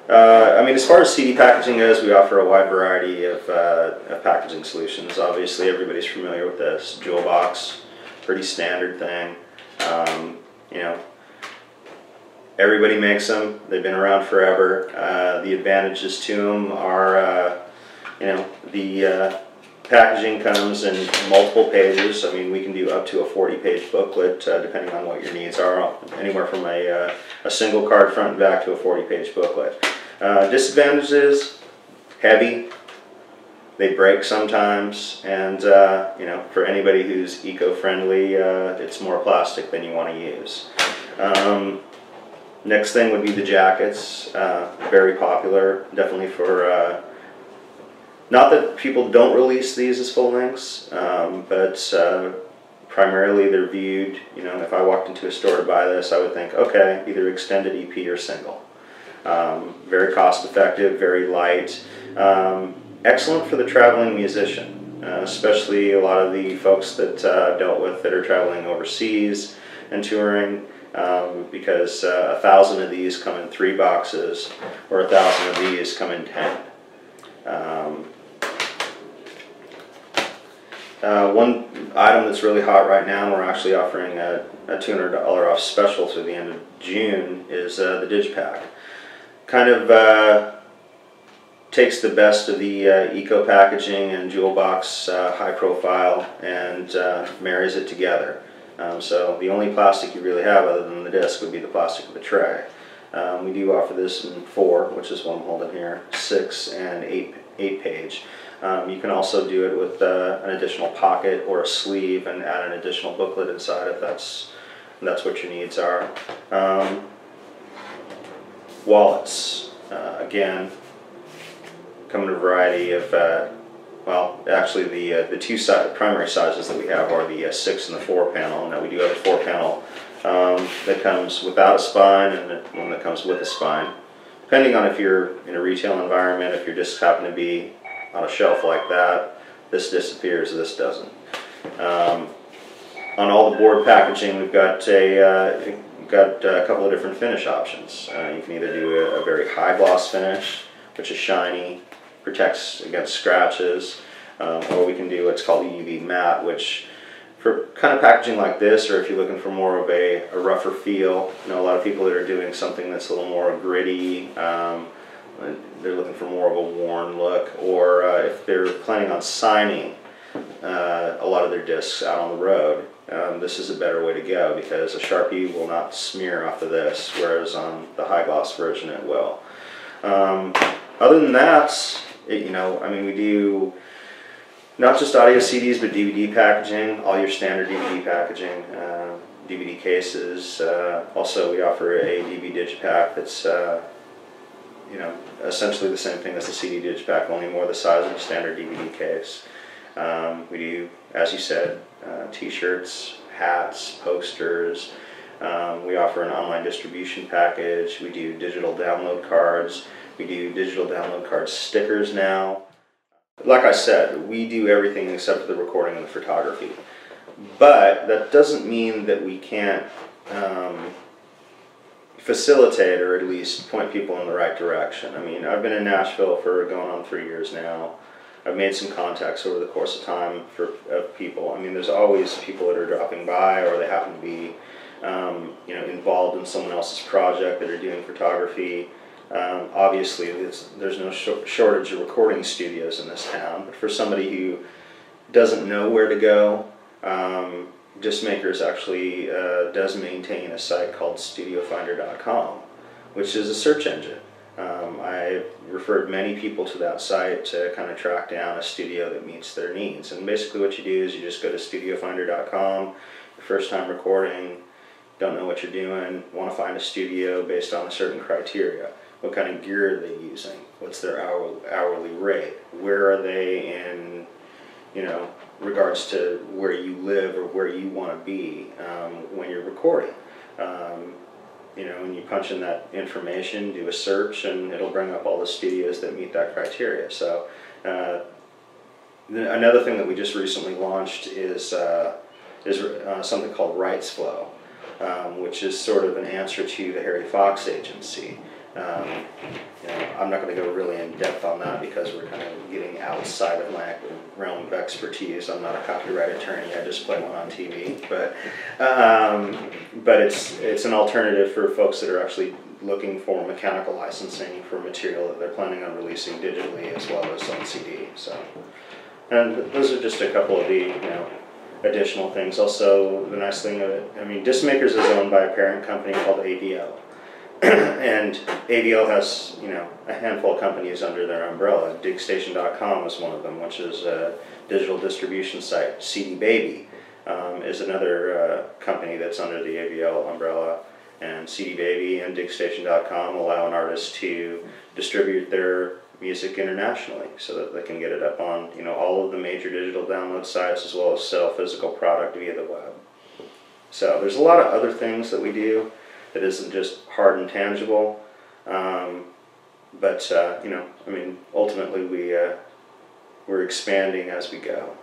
I mean, as far as CD packaging goes, we offer a wide variety of packaging solutions. Obviously, everybody's familiar with this. Jewel box, pretty standard thing. You know, everybody makes them. They've been around forever. The advantages to them are, you know, the packaging comes in multiple pages. I mean, we can do up to a 40-page booklet, depending on what your needs are. Anywhere from a single card front and back to a 40-page booklet. Disadvantages: heavy. They break sometimes, and you know, for anybody who's eco-friendly, it's more plastic than you want to use. Next thing would be the jackets. Very popular, definitely for. Not that people don't release these as full lengths, but primarily they're viewed. You know, if I walked into a store to buy this, I would think, okay, either extended EP or single. Very cost-effective, very light. Excellent for the traveling musician, especially a lot of the folks that I've dealt with that are traveling overseas and touring, because 1,000 of these come in 3 boxes, or 1,000 of these come in 10. One item that's really hot right now, and we're actually offering a $200 off special through the end of June, is the Digipack. Kind of takes the best of the eco packaging and jewel box high profile and marries it together. So the only plastic you really have other than the disc would be the plastic of the tray. We do offer this in 4, which is what I'm holding here, 6 and 8 page. You can also do it with an additional pocket or a sleeve and add an additional booklet inside if that's what your needs are. Wallets, again, come in a variety of, well, actually the two primary sizes that we have are the 6 and the 4 panel. Now we do have a 4 panel that comes without a spine and one that comes with a spine. Depending on if you're in a retail environment, if you just happen to be on a shelf like that, this disappears, this doesn't. On all the board packaging, we've got a couple of different finish options. You can either do a very high gloss finish, which is shiny, protects against scratches, or we can do what's called a UV matte, which for kind of packaging like this, or if you're looking for more of a rougher feel, you know, a lot of people that are doing something that's a little more gritty, they're looking for more of a worn look, or if they're planning on signing a lot of their discs out on the road, this is a better way to go because a Sharpie will not smear off of this, whereas on the high gloss version it will. Other than that, you know, I mean, we do not just audio CDs, but DVD packaging, all your standard DVD packaging, DVD cases. Also, we offer a DVD Digipack that's, you know, essentially the same thing as the CD Digipack, only more the size of a standard DVD case. We do, as you said, t-shirts, hats, posters. We offer an online distribution package. We do digital download cards. We do digital download card stickers now. Like I said, we do everything except for the recording and the photography. But that doesn't mean that we can't facilitate or at least point people in the right direction. I mean, I've been in Nashville for going on 3 years now. I've made some contacts over the course of time of people. I mean, there's always people that are dropping by, or they happen to be you know, involved in someone else's project that are doing photography. Obviously, there's no shortage of recording studios in this town, but for somebody who doesn't know where to go, Discmakers actually does maintain a site called studiofinder.com, which is a search engine. I've referred many people to that site to kind of track down a studio that meets their needs. And basically what you do is you just go to studiofinder.com, your first time recording, don't know what you're doing, want to find a studio based on a certain criteria. What kind of gear are they using? What's their hourly rate? Where are they in, you know, regards to where you live or where you want to be when you're recording? You know, and you punch in that information, do a search, and it'll bring up all the studios that meet that criteria. So another thing that we just recently launched is something called Rights Flow, which is sort of an answer to the Harry Fox agency. You know, I'm not going to go really in depth on that because we're kind of getting outside of my realm of expertise. I'm not a copyright attorney. I just play one on TV, but it's an alternative for folks that are actually looking for mechanical licensing for material that they're planning on releasing digitally as well as on CD. So, and those are just a couple of the, you know, additional things. Also, the nice thing of it, I mean, Disc Makers is owned by a parent company called AVL. And AVL has, you know, a handful of companies under their umbrella. DigStation.com is one of them, which is a digital distribution site. CD Baby is another company that's under the AVL umbrella. And CD Baby and DigStation.com allow an artist to distribute their music internationally, so that they can get it up on, you know, all of the major digital download sites, as well as sell physical product via the web. So there's a lot of other things that we do that isn't just hard and tangible, but you know, I mean, ultimately we're expanding as we go.